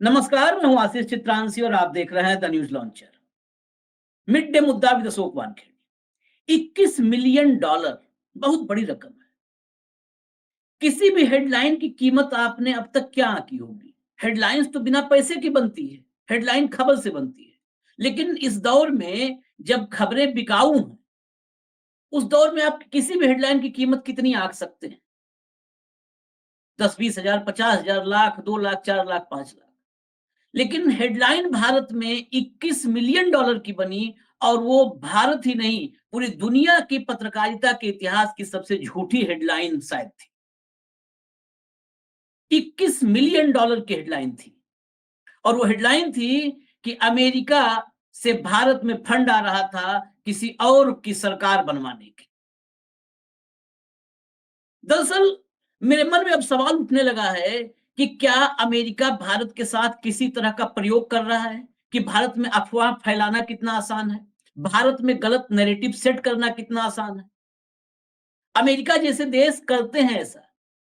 नमस्कार, मैं हूं आशीष चित्रांशी और आप देख रहे हैं the news launcher. Mid day मुद्दा विद अशोक वानखेड़े। $21 मिलियन बहुत बड़ी रकम है। किसी भी हेडलाइन की कीमत आपने अब तक क्या आंकी होगी? हेडलाइंस तो बिना पैसे की बनती है, हेडलाइन खबर से बनती है। लेकिन इस दौर में जब खबरें बिकाऊ हैं, उस दौर में आप किसी भी हेडलाइन की कीमत कितनी आंक सकते हैं? 10-20 हजार, 50 हजार, लाख, 2 लाख, 4 लाख, 5 लाख। लेकिन हेडलाइन भारत में $21 मिलियन की बनी और वो भारत ही नहीं, पूरी दुनिया की पत्रकारिता के इतिहास की सबसे झूठी हेडलाइन शायद थी। $21 मिलियन की हेडलाइन थी और वो हेडलाइन थी कि अमेरिका से भारत में फंड आ रहा था किसी और की सरकार बनवाने की। दरअसल मेरे मन में अब सवाल उठने लगा है कि क्या अमेरिका भारत के साथ किसी तरह का प्रयोग कर रहा है कि भारत में अफवाह फैलाना कितना आसान है, भारत में गलत नैरेटिव सेट करना कितना आसान है। अमेरिका जैसे देश करते हैं ऐसा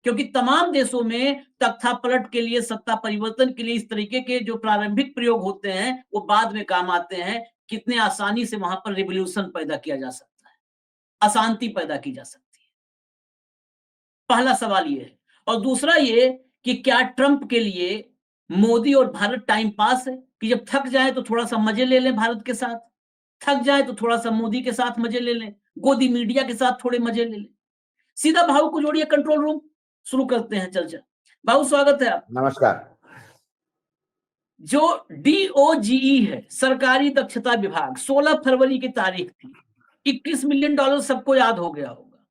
क्योंकि तमाम देशों में तख्तापलट के लिए, सत्ता परिवर्तन के लिए इस तरीके के जो प्रारंभिक प्रयोग होते हैं वो बाद में काम आते हैं। कितने आसानी से वहां पर रिवॉल्यूशन पैदा किया जा सकता है, अशांति पैदा की जा सकती है। पहला सवाल ये है। और दूसरा ये कि क्या ट्रंप के लिए मोदी और भारत टाइम पास है कि जब थक जाए तो थोड़ा सा मजे ले लें भारत के साथ, थक जाए तो थोड़ा सा मोदी के साथ मजे ले लें, गोदी मीडिया के साथ थोड़े मजे ले लें। सीधा भाव को जोड़िए कंट्रोल रूम, शुरू करते हैं चर्चा। भाव स्वागत है आप। नमस्कार। जो डीओजीई है, सरकारी दक्षता विभाग, 16 फरवरी की तारीख थी। $21 मिलियन सबको याद हो गया होगा।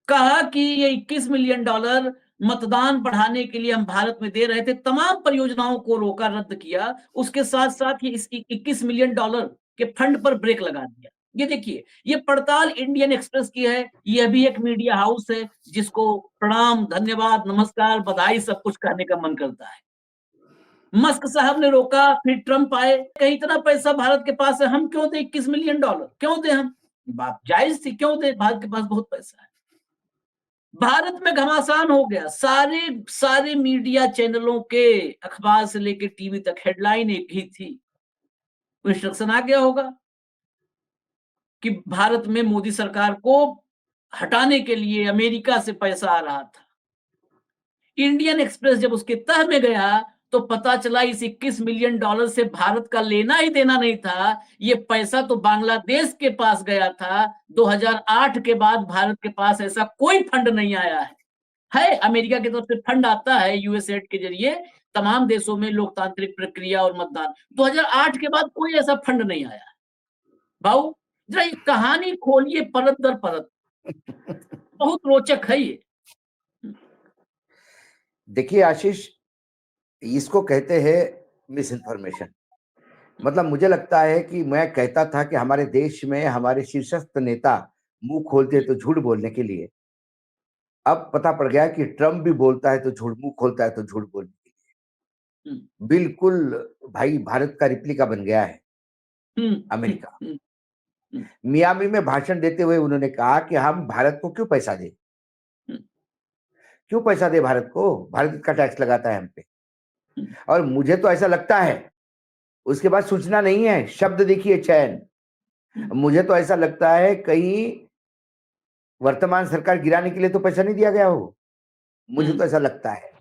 कहा कि ये $21 मिलियन मतदान बढ़ाने के लिए हम भारत में दे रहे थे, तमाम परियोजनाओं को रोका, रद्द किया। उसके साथ साथ ये इस $21 मिलियन के फंड पर ब्रेक लगा दिया। ये देखिए, ये पड़ताल इंडियन एक्सप्रेस की है। यह भी एक मीडिया हाउस है जिसको प्रणाम, धन्यवाद, नमस्कार, बधाई सब कुछ कहने का मन करता है। मस्क साहब ने रोका, फिर ट्रंप आए, कहीं इतना पैसा भारत के पास है, हम क्यों दें $21 मिलियन? क्यों दें हम? बात जायज थी, क्यों दें? भारत के पास बहुत पैसा है। भारत में घमासान हो गया। सारे सारे मीडिया चैनलों के, अखबार से लेकर टीवी तक हेडलाइन एक ही थी। इंस्ट्रक्शन आ गया होगा कि भारत में मोदी सरकार को हटाने के लिए अमेरिका से पैसा आ रहा था। इंडियन एक्सप्रेस जब उसके तह में गया तो पता चला इस $21 मिलियन से भारत का लेना ही देना नहीं था। ये पैसा तो बांग्लादेश के पास गया था। 2008 के बाद भारत के पास ऐसा कोई फंड नहीं आया है। अमेरिका की तरफ से फंड आता है यूएसएड के जरिए तमाम देशों में लोकतांत्रिक प्रक्रिया और मतदान। 2008 के बाद कोई ऐसा फंड नहीं आया। भाऊ, जरा ये कहानी खोलिए परत दर परत, बहुत रोचक है ये। देखिए आशीष, इसको कहते हैं मिस इन्फॉर्मेशन। मतलब मुझे लगता है कि मैं कहता था कि हमारे देश में हमारे शीर्षस्थ नेता मुंह खोलते तो झूठ बोलने के लिए। अब पता पड़ गया कि ट्रम्प भी बोलता है तो झूठ, मुंह खोलता है तो झूठ बोलने के लिए। बिल्कुल भाई, भारत का रिप्लिका बन गया है अमेरिका। मियामी में भाषण देते हुए उन्होंने कहा कि हम भारत को क्यों पैसा दें, क्यों पैसा दे भारत को? भारत का टैक्स लगाता है हम पे। और मुझे तो ऐसा लगता है, उसके बाद सूचना नहीं है, शब्द देखिए, चयन। मुझे तो ऐसा लगता है कहीं वर्तमान सरकार गिराने के लिए तो पैसा नहीं दिया गया हो। मुझे तो ऐसा लगता है।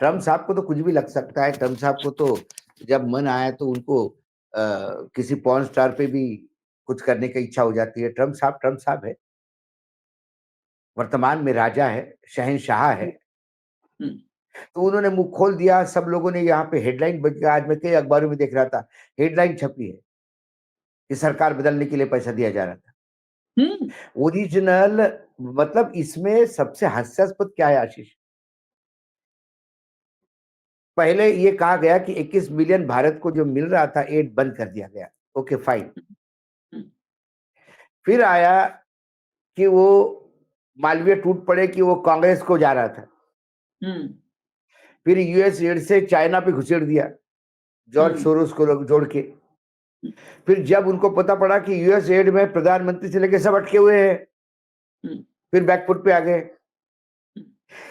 ट्रम्प साहब को तो कुछ भी लग सकता है। ट्रम्प साहब को तो जब मन आया तो उनको किसी पॉर्न स्टार पे भी कुछ करने की इच्छा हो जाती है। ट्रम्प साहब है, वर्तमान में राजा है, शहंशाह है। तो उन्होंने मुंह खोल दिया। सब लोगों ने यहाँ पे हेडलाइन बन गया। आज मैं कई अखबारों में देख रहा था, हेडलाइन छपी है कि सरकार बदलने के लिए पैसा दिया जा रहा था। ओरिजिनल मतलब इसमें सबसे हास्यास्पद क्या है आशीष? पहले ये कहा गया कि 21 मिलियन भारत को जो मिल रहा था एड बंद कर दिया गया। Okay fine. फिर आया कि वो मालवीय टूट पड़े कि वो कांग्रेस को जा रहा था। फिर यूएस एड से चाइना पे घुसेड़ दिया, जॉर्ज सोरोस को जोड़ के। फिर जब उनको पता पड़ा कि यूएस एड में प्रधानमंत्री से लेकर सब अटके हुए हैं, फिर बैकफुट पे आ गए।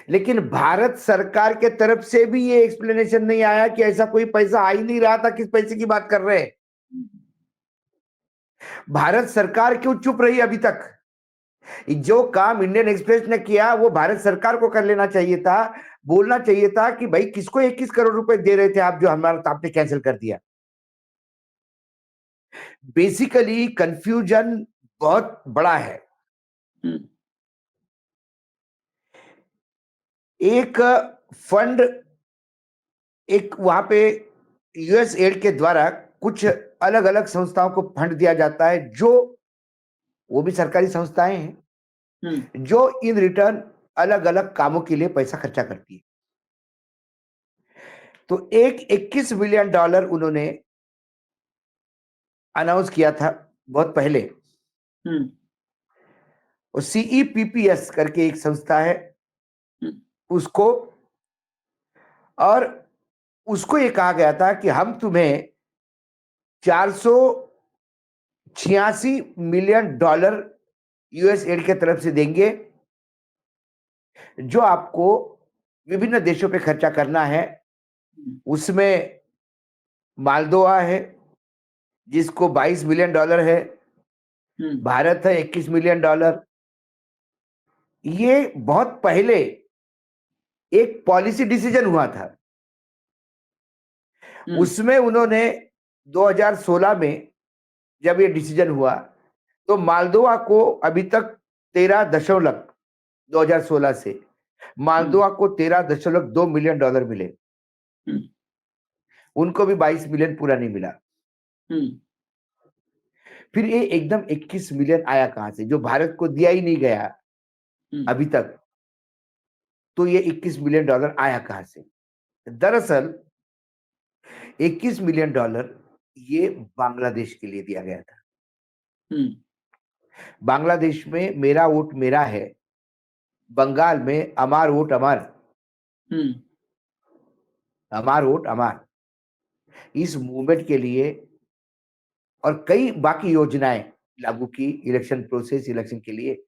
लेकिन भारत सरकार के तरफ से भी ये एक्सप्लेनेशन नहीं आया कि ऐसा कोई पैसा आ ही नहीं रहा था, किस पैसे की बात कर रहे हैं। भारत सरकार क्यों चुप रही अभी तक? जो काम इंडियन एक्सप्रेस ने किया वो भारत सरकार को कर लेना चाहिए था, बोलना चाहिए था कि भाई किसको 21 करोड़ रुपए दे रहे थे आप, जो हमारा आपने कैंसिल कर दिया। बेसिकली कंफ्यूजन बहुत बड़ा है। एक फंड, एक वहां पे यूएस एड के द्वारा कुछ अलग अलग संस्थाओं को फंड दिया जाता है, जो वो भी सरकारी संस्थाएं हैं, जो इन रिटर्न अलग अलग कामों के लिए पैसा खर्चा करती है। तो एक 21 मिलियन डॉलर उन्होंने अनाउंस किया था बहुत पहले। और सीईपीपीएस करके एक संस्था है उसको, और उसको ये कहा गया था कि हम तुम्हें 486 मिलियन डॉलर यूएस एड के तरफ से देंगे, जो आपको विभिन्न देशों पे खर्चा करना है। उसमें मालदोवा है जिसको 22 मिलियन डॉलर है, भारत है 21 मिलियन डॉलर। ये बहुत पहले एक पॉलिसी डिसीजन हुआ था, उसमें उन्होंने 2016 में जब ये डिसीजन हुआ तो मालदोवा को अभी तक 2016 से मालदोवा को 13.2 मिलियन डॉलर मिले, उनको भी 22 मिलियन पूरा नहीं मिला। फिर ये एकदम 21 मिलियन आया कहां से, जो भारत को दिया ही नहीं गया अभी तक? तो ये 21 मिलियन डॉलर आया कहां से? दरअसल 21 मिलियन डॉलर ये बांग्लादेश के लिए दिया गया था। बांग्लादेश में मेरा वोट मेरा है, बंगाल में अमार वोट अमार, अमार वोट अमार, इस मूवमेंट के लिए और कई बाकी योजनाएं लागू की इलेक्शन प्रोसेस, इलेक्शन के लिए,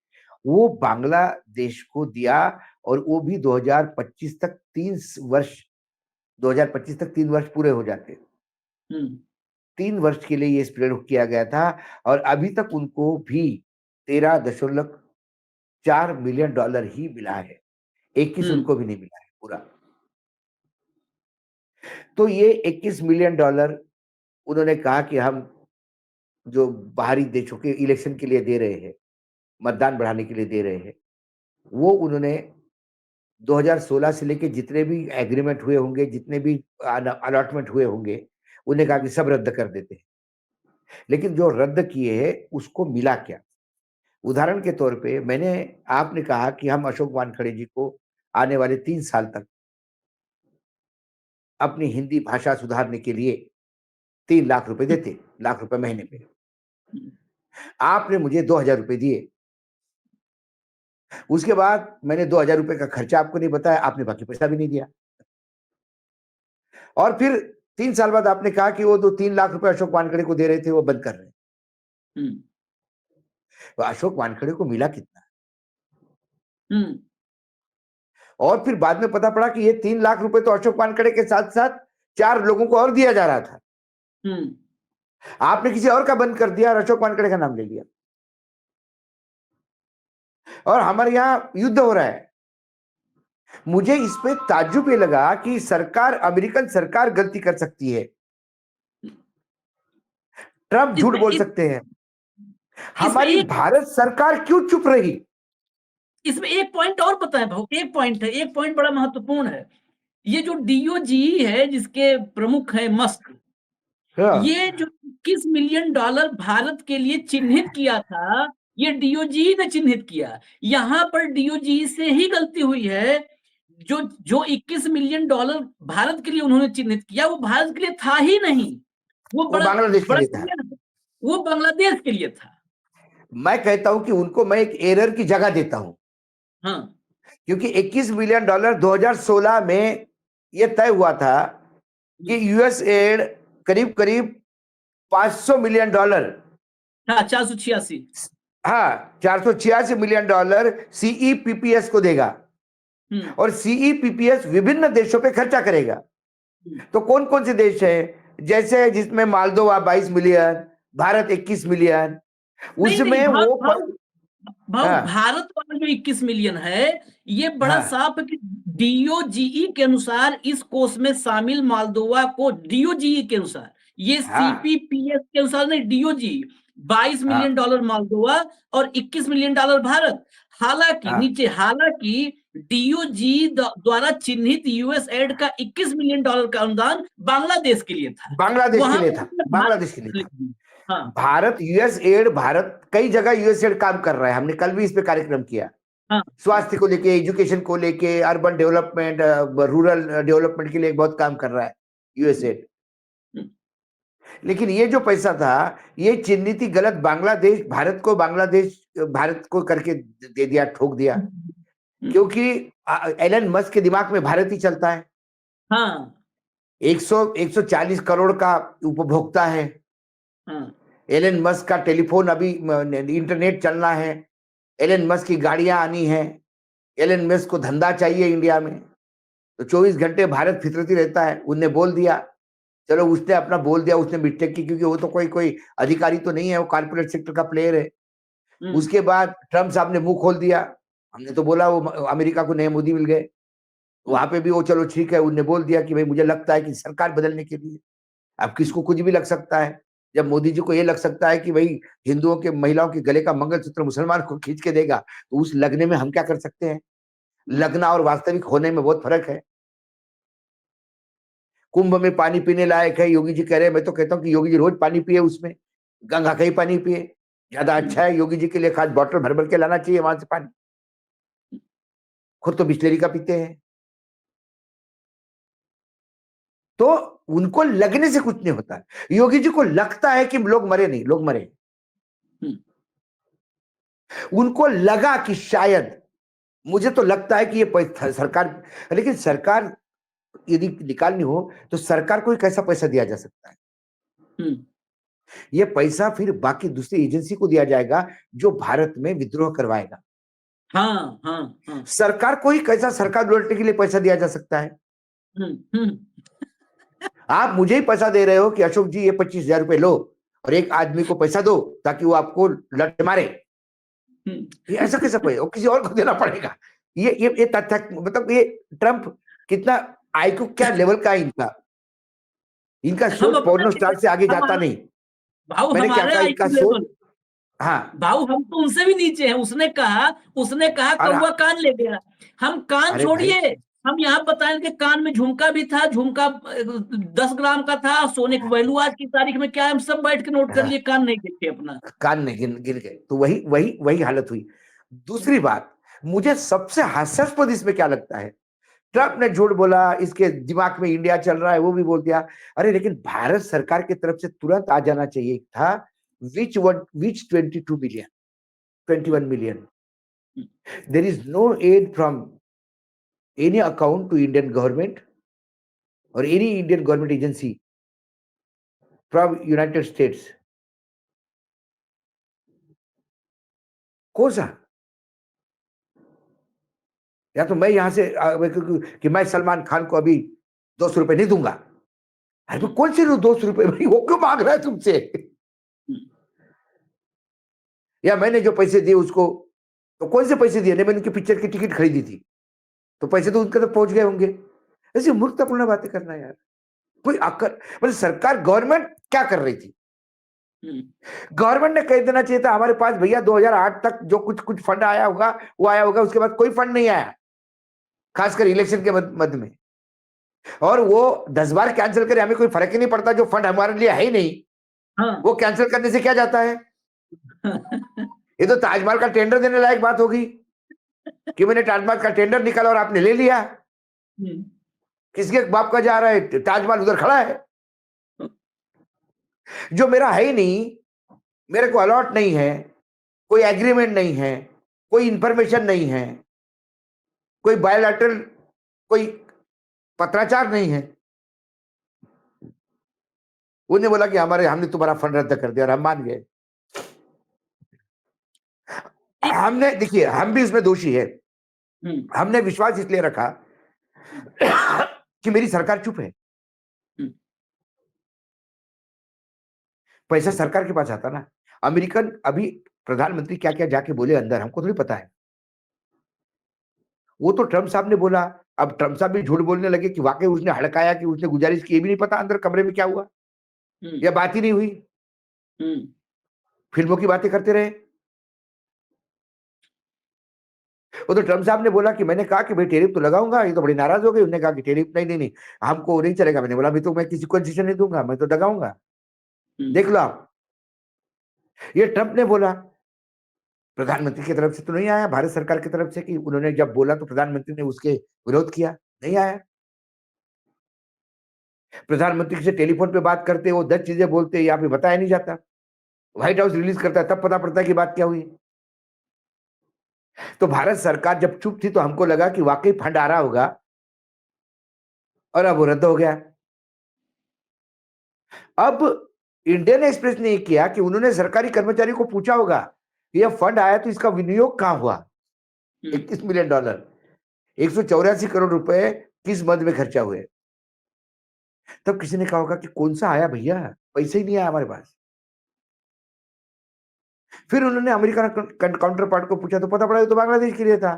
वो बांग्लादेश को दिया। और वो भी 2025 तक 3 वर्ष पूरे हो जाते, 3 वर्ष के लिए ये स्प्रेड किया गया था। और अभी तक उनको भी 13.4 मिलियन डॉलर ही मिला है, 21 उनको भी नहीं मिला है पूरा। तो ये 21 मिलियन डॉलर उन्होंने कहा कि हम जो बाहरी देशों के इलेक्शन के लिए दे रहे हैं, मतदान बढ़ाने के लिए दे रहे हैं, वो उन्होंने 2016 से लेके जितने भी एग्रीमेंट हुए होंगे, जितने भी अलॉटमेंट हुए होंगे, उन्हें कहा कि सब रद्द कर देते हैं। लेकिन जो रद्द किए हैं उसको मिला क्या? उदाहरण के तौर पे आपने कहा कि हम अशोक वानखेड़े जी को आने वाले 3 साल तक अपनी हिंदी भाषा सुधारने के लिए 3 लाख रुपए देते, लाख रुपए महीने पे। आपने मुझे 2,000 रुपए दिए, उसके बाद मैंने 2,000 रुपए का खर्चा आपको नहीं बताया, आपने बाकी पैसा भी नहीं दिया। और फिर 3 साल बाद आपने कहा कि वो जो 3 लाख रुपए अशोक वानखेड़े को दे रहे थे वो बंद कर रहे हैं। तो अशोक वानखेड़े को मिला कितना? और फिर बाद में पता पड़ा कि ये 3 लाख रुपए तो अशोक वानखेड़े के साथ साथ 4 लोगों को और दिया जा रहा था। आपने किसी और का बंद कर दिया और अशोक वानखेड़े का नाम ले लिया। और हमारे यहां युद्ध हो रहा है। मुझे इस पे ताज्जुब ये लगा कि सरकार, अमेरिकन सरकार गलती कर सकती है, ट्रंप झूठ बोल सकते हैं, हमारी भारत सरकार क्यों चुप रही? इसमें एक पॉइंट और पता है भाऊ, एक पॉइंट बड़ा महत्वपूर्ण है। ये जो डीओजी है जिसके प्रमुख है मस्क, ये जो 21 मिलियन डॉलर भारत के लिए चिन्हित किया था, ये डीओजी ने चिन्हित किया। यहां पर डीओजी से ही गलती हुई है। जो 21 मिलियन डॉलर भारत के लिए उन्होंने चिन्हित किया, वो भारत के लिए था ही नहीं, वो बांग्लादेश के लिए था, वो बांग्लादेश के लिए था। मैं कहता हूं कि उनको मैं एक एरर की जगह देता हूं। हाँ, क्योंकि 21 मिलियन डॉलर 2016 में यह तय हुआ था कि यूएस एड करीब करीब 500 मिलियन डॉलर, हाँ 486, हाँ 486 मिलियन डॉलर सीईपीपीएस को देगा। और सीईपीपीएस विभिन्न देशों पे खर्चा करेगा। तो कौन कौन से देश है, जैसे जिसमें मालदोवा 22 मिलियन, भारत 21 मिलियन, नहीं नहीं उसमें वो भाऊ हाँ भारत वाला जो 21 मिलियन है, ये बड़ा हाँ साफ है कि डीओजीई के अनुसार इस कोष में शामिल मालदोवा को, डीओजीई के अनुसार, ये हाँ सीपीपीएस के अनुसार नहीं, डीओजीई, 22 मिलियन हाँ डॉलर मालदोवा और 21 मिलियन डॉलर भारत। हालांकि हाँ नीचे, हालांकि डीओजी द्वारा चिन्हित यूएस एड का 21 मिलियन डॉलर का अनुदान बांग्लादेश के लिए था। बांग्लादेश के वहां लिए पर था, भारत बांग्लादेश के लिए था। हाँ भारत यूएस एड, भारत कई जगह यूएस एड काम कर रहा है, हमने कल भी इस पे कार्यक्रम किया, हाँ स्वास्थ्य को लेके, एजुकेशन को लेके, अर्बन डेवलपमेंट, रूरल डेवलपमेंट के लिए बहुत काम कर रहा है यूएस एड। लेकिन ये जो पैसा था, ये चिन्हित गलत बांग्लादेश, भारत को बांग्लादेश, भारत को करके दे दिया, ठोक दिया, क्योंकि एलन मस्क के दिमाग में भारत ही चलता है। हाँ 140 करोड़ का उपभोक्ता है हाँ एलन मस्क का, टेलीफोन अभी इंटरनेट चलना है, एलन मस्क की गाड़ियां आनी है, एलन मस्क को धंधा चाहिए इंडिया में, तो 24 घंटे भारत फितरती रहता है। उनने बोल दिया, चलो उसने अपना बोल दिया, उसने मिस्टेक की, क्योंकि वो तो कोई कोई अधिकारी तो नहीं है, वो कॉर्पोरेट सेक्टर का प्लेयर है। उसके बाद ट्रम्प साहब ने मुंह खोल दिया, हमने तो बोला वो अमेरिका को नए मोदी मिल गए, वहां पे भी वो चलो ठीक है, उनने बोल दिया कि भाई मुझे लगता है कि सरकार बदलने के लिए, अब किसको कुछ भी लग सकता है। जब मोदी जी को ये लग सकता है कि भाई हिंदुओं के, महिलाओं के गले का मंगलसूत्र मुसलमान को खींच के देगा, तो उस लगने में हम क्या कर सकते हैं। लगना और वास्तविक होने में बहुत फर्क है। कुंभ में पानी पीने लायक है, योगी जी कह रहे हैं, मैं तो कहता हूँ कि योगी जी रोज पानी पिए, उसमें गंगा का ही पानी पिए, ज्यादा अच्छा है। योगी जी के लिए खास बॉटल भर भर के लाना चाहिए वहां से पानी, खुद तो बिस्लेरी का पीते हैं। तो उनको लगने से कुछ नहीं होता है। योगी जी को लगता है कि लोग मरे नहीं, लोग मरे। उनको लगा कि शायद, मुझे तो लगता है कि ये सरकार, लेकिन सरकार यदि निकालनी हो तो सरकार को ही कैसा पैसा दिया जा सकता है। ये पैसा फिर बाकी दूसरी एजेंसी को दिया जाएगा जो भारत में विद्रोह करवाएगा। हाँ हाँ हाँ सरकार को ही कैसा सरकार लौटने के लिए पैसा दिया जा सकता है। आप मुझे ही पैसा दे रहे हो कि अशोक जी ये 25,000 रुपए लो और एक आदमी को पैसा दो ताकि वो आपको लट मारे, ये ऐसा कैसा पैसा, किसी और को देना पड़ेगा। ये तथ्य, मतलब ये ट्रम्प कितना आईक्यू, क्या लेवल का है इनका, इनका हम सोच अपना पोर्नो स्टार से आगे जाता नहीं। भाऊ मैंने क्या हमारे कहा, इनका आईक्यू सोच, लेवल, हाँ भाऊ हम तो उनसे भी नीचे हैं। उसने कहा अरे कौवा कान ले गया। हम कान अरे भाई, छोड़िए, हम यहाँ बताएं कि कान में झुमका भी था, झुमका 10 ग्राम का था, सोने की वैल्यू आज की तारीख में क्या है, हम सब बैठ के नोट कर हाँ, लिए, कान नहीं देखे अपना। कान में गिर गए, तो वही वही वही हालत हुई। दूसरी बात, मुझे सबसे हास्यास्पद इसमें क्या लगता है, ट्रम्प ने झूठ बोला, इसके दिमाग में इंडिया चल रहा है, वो भी बोल दिया। अरे लेकिन भारत सरकार की तरफ से तुरंत आ जाना चाहिए था, which 22 million, 21 million, there is no aid from any account to Indian government और any Indian government agency from United States. कौन सा, या तो मैं यहां से कि मैं सलमान खान को अभी 200 रुपए नहीं दूंगा। अरे तो कौन से 200 रुपए भाई, वो क्यों मांग रहा है तुमसे। या मैंने जो पैसे दिए उसको, तो कौन से पैसे दिए, नहीं मैंने उनकी पिक्चर की टिकट खरीदी थी, तो पैसे तो उनके तक पहुंच गए होंगे। ऐसी मूर्खतापूर्ण बातें करना यार, कोई अक्ल, मतलब सरकार, गवर्नमेंट क्या कर रही थी। गवर्नमेंट ने कह देना चाहिए था हमारे पास भैया 2008 तक जो कुछ कुछ फंड आया होगा वो आया होगा, उसके बाद कोई फंड नहीं आया, खासकर इलेक्शन के मध्य में। और वो 10 बार कैंसिल करे, हमें कोई फर्क ही नहीं पड़ता, जो फंड हमारे लिए है ही नहीं, हाँ वो कैंसिल करने से क्या जाता है। ये तो ताजमहल का टेंडर देने लायक बात होगी कि मैंने ताजमहल का टेंडर निकाला और आपने ले लिया। किसके बाप का जा रहा है, ताजमहल उधर खड़ा है, जो मेरा है ही नहीं, मेरे को अलॉट नहीं है, कोई एग्रीमेंट नहीं है, कोई इंफॉर्मेशन नहीं है, कोई बायोलैटरल, कोई पत्राचार नहीं है। उन्होंने बोला कि हमने तुम्हारा फंड रद्द कर दिया और हम मान गए। हमने, देखिए हम भी इसमें दोषी है, हमने विश्वास इसलिए रखा कि मेरी सरकार चुप है। पैसा सरकार के पास आता ना। अमेरिकन अभी प्रधानमंत्री क्या क्या जाके बोले अंदर, हमको थोड़ी पता है। वो तो ट्रम्प साहब ने बोला, अब ट्रम्प साहब भी झूठ बोलने लगे कि वाकई उसने हड़काया, कि उसने गुजारिश की, ये भी नहीं पता अंदर कमरे में क्या हुआ, या बात ही नहीं हुई, फिल्मों की बातें करते रहे। वो तो ट्रम्प साहब ने बोला कि मैंने कहा कि भाई टेरिफ तो लगाऊंगा, ये तो बड़ी नाराज हो गई, उन्होंने कहा कि टेरिफ नहीं नहीं नहीं हमको नहीं चलेगा। मैंने बोला, अभी तो मैं किसी को कंसेशन नहीं दूंगा, मैं तो लगाऊंगा, देख लो आप। ये ट्रम्प ने बोला, प्रधानमंत्री की तरफ से तो नहीं आया, भारत सरकार की तरफ से, कि उन्होंने जब बोला तो प्रधानमंत्री ने उसके विरोध किया, नहीं आया। प्रधानमंत्री से टेलीफोन पे बात करते वो 10 चीजें बोलते, यहाँ पे बताया नहीं जाता, व्हाइट हाउस रिलीज करता है तब पता पड़ता है कि बात क्या हुई। तो भारत सरकार जब चुप थी तो हमको लगा कि वाकई फंड आ रहा होगा, और अब वो रद्द हो गया। अब इंडियन एक्सप्रेस ने किया कि उन्होंने सरकारी कर्मचारी को पूछा होगा कि यह फंड आया तो इसका विनियोग कहां हुआ। 21 मिलियन डॉलर, 184 करोड़ रुपए किस मद में खर्चा हुए। तब किसी ने कहा होगा कि कौन सा आया भैया, पैसे ही नहीं आया हमारे पास। फिर उन्होंने अमेरिका काउंटर पार्ट को पूछा तो पता पड़ा तो बांग्लादेश के लिए था,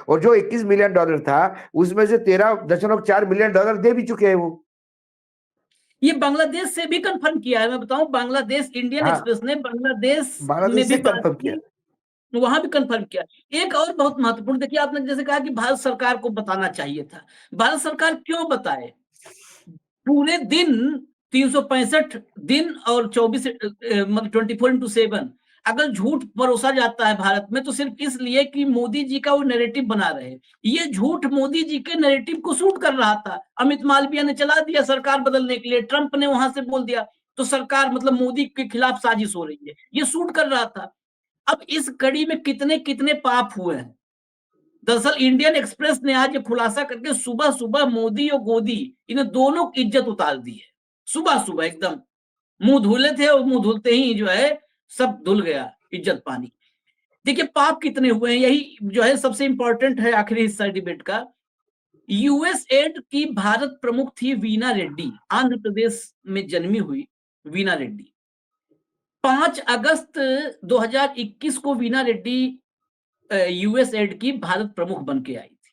और जो 21 मिलियन डॉलर था उसमें से 13.4 मिलियन डॉलर दे भी चुके हैं वो। ये बांग्लादेश से भी कंफर्म किया है, मैं बताऊं, बांग्लादेश, इंडियन एक्सप्रेस ने बांग्लादेश में भी से बात कंफर्म किया, की, वहां भी कंफर्म किया। एक और बहुत महत्वपूर्ण, देखिए आपने जैसे कहा कि भारत सरकार को बताना चाहिए था, भारत सरकार क्यों बताए? पूरे दिन 365 दिन और 24 मतलब 24x7 अगर झूठ परोसा जाता है भारत में तो सिर्फ इसलिए कि मोदी जी का वो नैरेटिव बना रहे। ये झूठ मोदी जी के नैरेटिव को सूट कर रहा था। अमित मालवीय ने चला दिया सरकार बदलने के लिए, ट्रंप ने वहां से बोल दिया तो सरकार मतलब मोदी के खिलाफ साजिश हो रही है, ये सूट कर रहा था। अब इस कड़ी में कितने कितने पाप हुए हैं। दरअसल इंडियन एक्सप्रेस ने आज ये खुलासा करके सुबह सुबह मोदी और गोदी इन्हें दोनों की इज्जत उतार दी है। सुबह सुबह एकदम मुंह धुले थे और मुंह धुलते ही जो है सब धुल गया इज्जत पानी। देखिए पाप कितने हुए हैं, यही जो है सबसे इंपॉर्टेंट है आखिरी हिस्सा डिबेट का। यूएस एड की भारत प्रमुख थी वीना रेड्डी, आंध्र प्रदेश में जन्मी हुई वीना रेड्डी। 5 अगस्त 2021 को वीना रेड्डी यूएस एड की भारत प्रमुख बन के आई थी।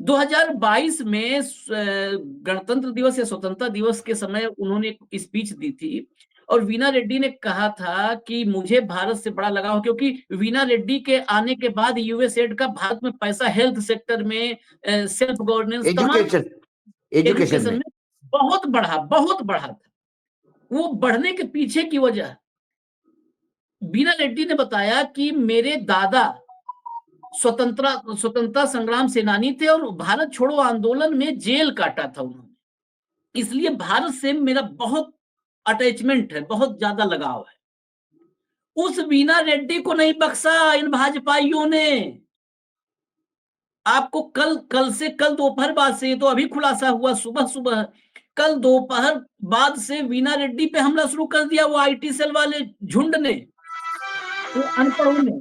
2022 में गणतंत्र दिवस या स्वतंत्रता दिवस के समय उन्होंने एक स्पीच दी थी और वीना रेड्डी ने कहा था कि मुझे भारत से बड़ा लगाव, क्योंकि वीना रेड्डी के आने के बाद यूएस एड का भारत में पैसा हेल्थ सेक्टर में, सेल्फ गवर्नेंस, तमाम एजुकेशन में बहुत बढ़ा था। वो बढ़ने के पीछे की वजह वीना रेड्डी ने बताया कि मेरे दादा स्वतंत्रता संग्राम सेनानी थे और भारत छोड़ो आंदोलन में जेल काटा था उन्होंने, इसलिए भारत से मेरा बहुत अटैचमेंट है, बहुत ज्यादा लगाव है। उस वीना रेड्डी को नहीं बख्शा इन भाजपाइयों ने। आपको कल दोपहर बाद से, तो अभी खुलासा हुआ सुबह सुबह, कल दोपहर बाद से वीना रेड्डी पे हमला शुरू कर दिया वो आईटी सेल वाले झुंड ने, वो अनपढ़ों ने।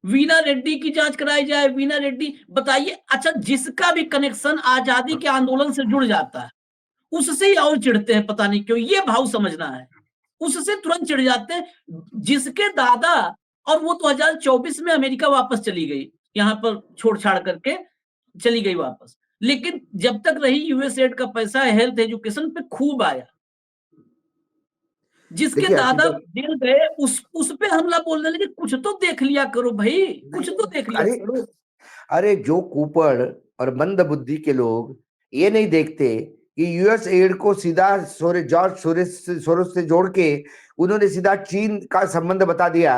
वीना रेड्डी की जांच कराई जाए, वीना रेड्डी बताइए। अच्छा, जिसका भी कनेक्शन आजादी के आंदोलन से जुड़ जाता है उससे ही और चिढ़ते हैं, पता नहीं क्यों, ये भाव समझना है, उससे तुरंत चिढ़ जाते हैं। जिसके दादा, और वो 2024 में अमेरिका वापस चली गई, यहां पर छोड़ छाड़ करके चली गई वापस, लेकिन जब तक रही यूएस एड का पैसा हेल्थ एजुकेशन पे खूब आया। जिसके दादा जेल गए उस पे हमला बोलने लगे। कुछ तो देख लिया करो भाई, कुछ तो देख लिया करो। अरे जो कुपड़ और मंद बुद्धि के लोग ये नहीं देखते कि यूएस एड को सीधा जॉर्ज सोरोस से जोड़ के उन्होंने सीधा चीन का संबंध बता दिया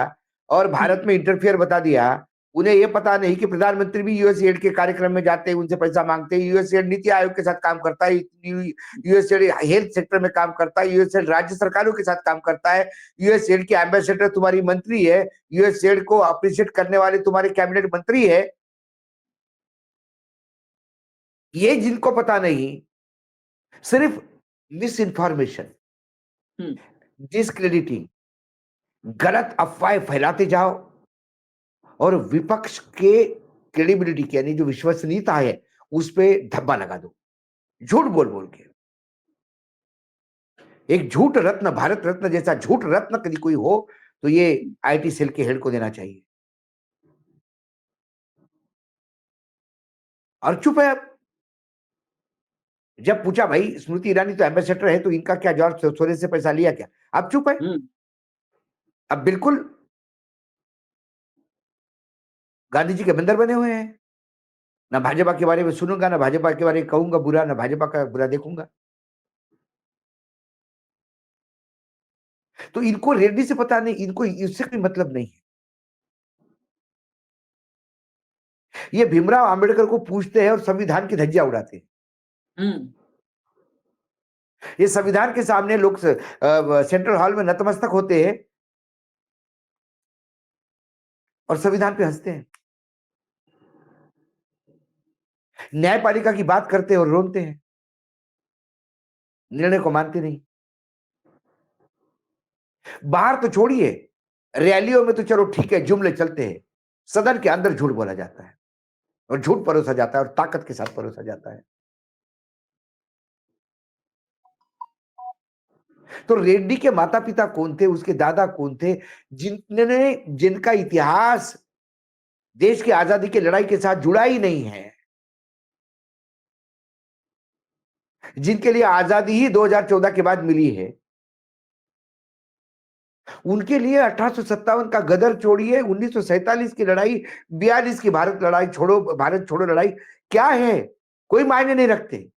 और भारत में इंटरफियर बता दिया। उन्हें यह पता नहीं कि प्रधानमंत्री भी यूएस एड के कार्यक्रम में जाते हैं, उनसे पैसा मांगते हैं। यूएस एड नीति आयोग के साथ काम करता है, यूएस एड हेल्थ सेक्टर में काम करता है, यूएस एड राज्य सरकारों के साथ काम करता है। यूएस एड के एम्बेसडर तुम्हारी मंत्री है, यूएस एड को अप्रिशिएट करने वाले तुम्हारे कैबिनेट मंत्री है। ये जिनको पता नहीं, सिर्फ मिस इन्फॉर्मेशन, डिस्क्रेडिटिंग, गलत अफवाहें फैलाते जाओ और विपक्ष के क्रेडिबिलिटी यानी जो विश्वसनीयता है उस पे धब्बा लगा दो, झूठ बोल बोल के। एक झूठ रत्न, भारत रत्न जैसा झूठ रत्न कभी कोई हो तो ये आईटी सेल के हेड को देना चाहिए। और चुप है अब। जब पूछा भाई स्मृति ईरानी तो एम्बेसडर है तो इनका क्या जॉर्ज सोरेस से पैसा लिया क्या, अब चुप है। अब बिल्कुल गांधी जी के बंदर बने हुए हैं, ना भाजपा के बारे में सुनूंगा, ना भाजपा के बारे में कहूंगा बुरा, ना भाजपा का बुरा देखूंगा। तो इनको रेड्डी से पता नहीं, इनको इससे कोई मतलब नहीं है। ये भीमराव अंबेडकर को पूछते हैं और संविधान की धज्जियां उड़ाते हैं। ये संविधान के सामने लोग सेंट्रल हॉल में नतमस्तक होते हैं और संविधान पे हंसते हैं। न्यायपालिका की बात करते हैं और रोते हैं, निर्णय को मानते नहीं। बाहर तो छोड़िए, रैलियों में तो चलो ठीक है, जुमले चलते हैं, सदन के अंदर झूठ बोला जाता है और झूठ परोसा जाता है और ताकत के साथ परोसा जाता है। तो रेड्डी के माता पिता कौन थे, उसके दादा कौन थे, जिनका इतिहास देश की आजादी की लड़ाई के साथ जुड़ा ही नहीं है, जिनके लिए आजादी ही 2014 के बाद मिली है, उनके लिए 1857 का गदर छोड़िए, 1947 की लड़ाई, 42 की भारत लड़ाई छोड़ो, भारत छोड़ो लड़ाई क्या है, कोई मायने नहीं रखते।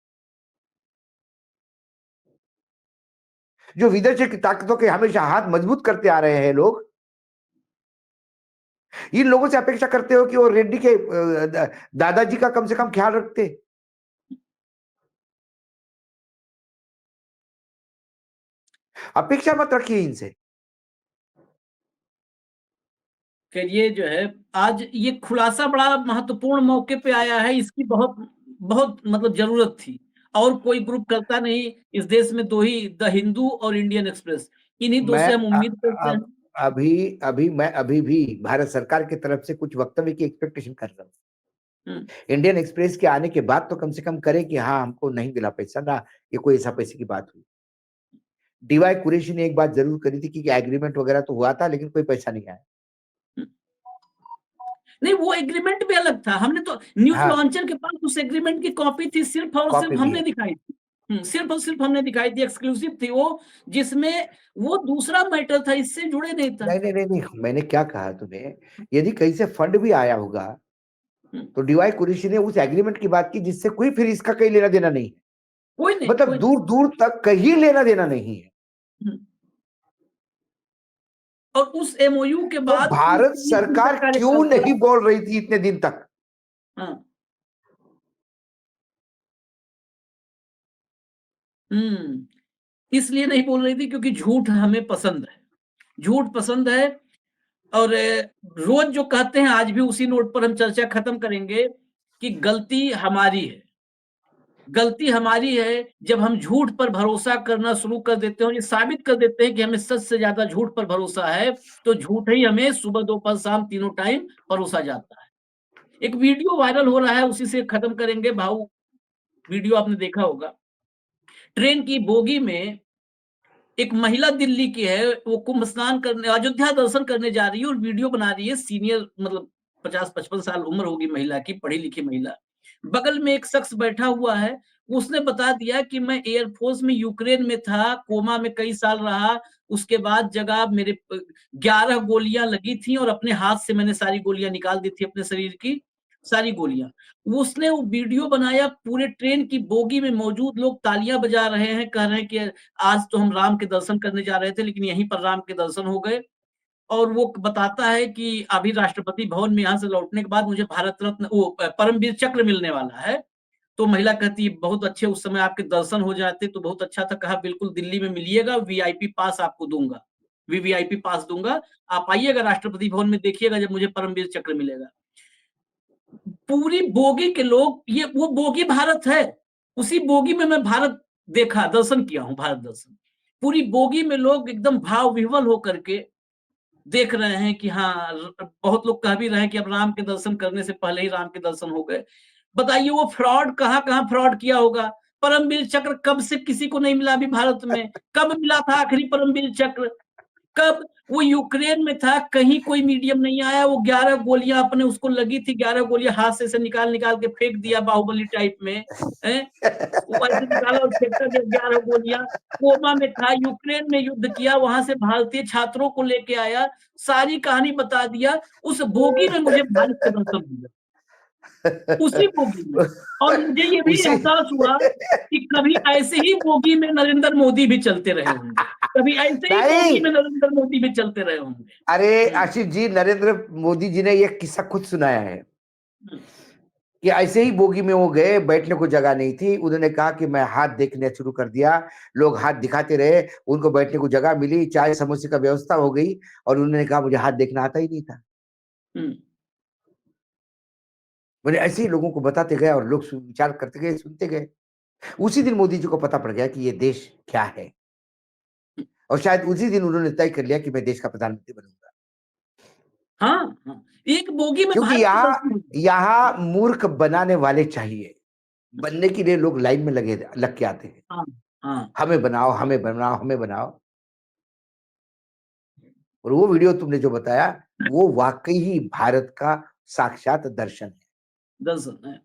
जो विदेशी की ताकतों के हमेशा हाथ मजबूत करते आ रहे हैं लोग, इन लोगों से अपेक्षा करते हो कि वो रेड्डी के दादाजी का कम से कम ख्याल रखते। अपेक्षा मत रखिए इनसे। ये जो है आज ये खुलासा बड़ा महत्वपूर्ण मौके पे आया है, इसकी बहुत बहुत मतलब जरूरत थी, और कोई ग्रुप करता नहीं इस देश में, दो ही, द हिंदू और इंडियन एक्सप्रेस, इन्हीं दो से हम उम्मीद करते हैं। अभी मैं अभी भी भारत सरकार की तरफ से कुछ वक्तव्य की एक्सपेक्टेशन कर रहा हूँ। इंडियन एक्सप्रेस के आने के बाद तो कम से कम करे कि हाँ हमको नहीं मिला पैसा, ना ये कोई ऐसा पैसे की बात हुई। डीवाई कुरैशी ने एक बात जरूर करी थी कि एग्रीमेंट वगैरह तो हुआ था लेकिन कोई पैसा नहीं आया। नहीं, वो एग्रीमेंट भी अलग था, हमने तो न्यूज लॉन्चर के पास उस एग्रीमेंट की कॉपी थी, सिर्फ और सिर्फ हमने दिखाई थी, सिर्फ और सिर्फ हमने दिखाई थी, एक्सक्लूसिव थी वो, जिसमें वो दूसरा मैटर था, इससे जुड़े नहीं था। नहीं नहीं नहीं, मैंने क्या कहा तुम्हें, यदि कहीं से फंड भी आया होगा तो डीवाई कुरैशी ने उस एग्रीमेंट की बात की जिससे कोई फिर इसका कहीं लेना देना नहीं है, कोई नहीं, मतलब दूर दूर तक कहीं लेना देना नहीं है। और उस एमओयू के बाद तो भारत सरकार क्यों नहीं बोल रही थी इतने दिन तक? इसलिए नहीं बोल रही थी क्योंकि झूठ हमें पसंद है, झूठ पसंद है। और रोज जो कहते हैं, आज भी उसी नोट पर हम चर्चा खत्म करेंगे कि गलती हमारी है, गलती हमारी है जब हम झूठ पर भरोसा करना शुरू कर देते हैं और ये साबित कर देते हैं कि हमें सच से ज्यादा झूठ पर भरोसा है, तो झूठ ही हमें सुबह दोपहर शाम तीनों टाइम परोसा जाता है। एक वीडियो वायरल हो रहा है, उसी से खत्म करेंगे। भाऊ, वीडियो आपने देखा होगा, ट्रेन की बोगी में एक महिला दिल्ली की है, वो कुंभ स्नान करने, अयोध्या दर्शन करने जा रही है और वीडियो बना रही है, सीनियर मतलब 50-55 साल उम्र होगी महिला की, पढ़ी लिखी महिला। बगल में एक शख्स बैठा हुआ है, उसने बता दिया कि मैं एयरफोर्स में यूक्रेन में था, कोमा में कई साल रहा, उसके बाद जगह मेरे 11 गोलियां लगी थी और अपने हाथ से मैंने सारी गोलियां निकाल दी थी, अपने शरीर की सारी गोलियां। उसने वो वीडियो बनाया, पूरे ट्रेन की बोगी में मौजूद लोग तालियां बजा रहे हैं, कह रहे हैं कि आज तो हम राम के दर्शन करने जा रहे थे लेकिन यहीं पर राम के दर्शन हो गए। और वो बताता है कि अभी राष्ट्रपति भवन में यहाँ से लौटने के बाद मुझे भारत रत्न, वो परमवीर चक्र मिलने वाला है। तो महिला कहती है बहुत अच्छे, उस समय आपके दर्शन हो जाते तो बहुत अच्छा था। कहा बिल्कुल दिल्ली में मिलिएगा, वीआईपी पास आपको दूंगा, वीवीआईपी पास दूंगा, आप आइएगा राष्ट्रपति भवन में, देखिएगा जब मुझे परमवीर चक्र मिलेगा। पूरी बोगी के लोग, ये वो बोगी भारत है, उसी बोगी में मैं भारत देखा, दर्शन किया हूं, भारत दर्शन। पूरी बोगी में लोग एकदम भाव विह्वल होकर के देख रहे हैं कि हाँ, बहुत लोग कह भी रहे हैं कि अब राम के दर्शन करने से पहले ही राम के दर्शन हो गए। बताइए वो फ्रॉड कहाँ-कहाँ फ्रॉड किया होगा? परमवीर चक्र कब से किसी को नहीं मिला अभी भारत में? कब मिला था आखिरी परमवीर चक्र? कब? वो यूक्रेन में था, कहीं कोई मीडियम नहीं आया, वो 11 गोलियाँ अपने उसको लगी थी, 11 गोलियाँ हाथ से ऐसे निकाल-निकाल के फेंक दिया बाहुबली टाइप में, हैं? वो ऐसे निकाला और फेंकता गया 11 गोलियाँ। कोमा में था, यूक्रेन में युद्ध किया, वहाँ से भारतीय छात्रों को लेके आया, सारी कहानी बता दिया। उस बोगी में मुझे भारत का दर्शन हुआ, उसी बोगी में। और मुझे ये भी उसी एहसास हुआ कि कभी ऐसे ही बोगी में नरेंद्र मोदी भी चलते रहे होंगे। कभी ऐसे ही बोगी नहीं, में नरेंद्र मोदी भी चलते रहे होंगे। अरे हुँ, आशीष जी, नरेंद्र मोदी जी ने एक किस्सा खुद सुनाया है हुँ, कि ऐसे ही बोगी में वो गए, बैठने को जगह नहीं थी, उन्होंने कहा कि मैं हाथ देखने शुरू कर दिया, लोग हाथ दिखाते रहे, उनको बैठने को जगह मिली, चाय समोसे का व्यवस्था हो गई और उन्होंने कहा मुझे हाथ देखना आता ही नहीं था। हुँ, मैंने ऐसे ही लोगों को बताते गए और लोग विचार करते गए, सुनते गए। उसी दिन मोदी जी को पता पड़ गया कि ये देश क्या है हुँ। और शायद उसी दिन उन्होंने तय कर लिया कि मैं देश का प्रधानमंत्री बनूंगा। हाँ, हाँ, एक बोगी में क्योंकि भारत का यहाँ दर्शन हुआ। यहाँ मूर्ख बनाने वाले चाहिए, बनने के लिए लोग लाइन में लग के आते हैं। हाँ, हाँ, हमें बनाओ, हमें बनाओ, हमें बनाओ। और वो वीडियो तुमने जो बताया, वो वाक़ई ही भारत का साक्षात दर्शन है। दर्शन है।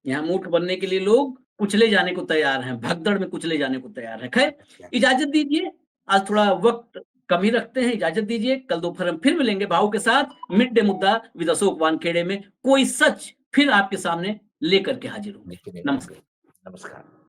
यहाँ मूर्ख बनने के लिए लोग कुचले जाने को तैयार हैं, भगदड़ में कुचले जाने को तैयार हैं। खैर, अच्छा। इजाज़त दीजिए, आज थोड़ा वक़्त कम ही रखते हैं, इजाज़त दीजिए, कल दोपहर हम फिर मिलेंगे भाऊ के साथ, मिड डे मुद्दा विद अशोक वानखेड़े में, कोई सच फिर आपके सामने लेकर के हाज़िर होंगे। लेके नहीं नमस्कार। आएँगे। नमस्कार।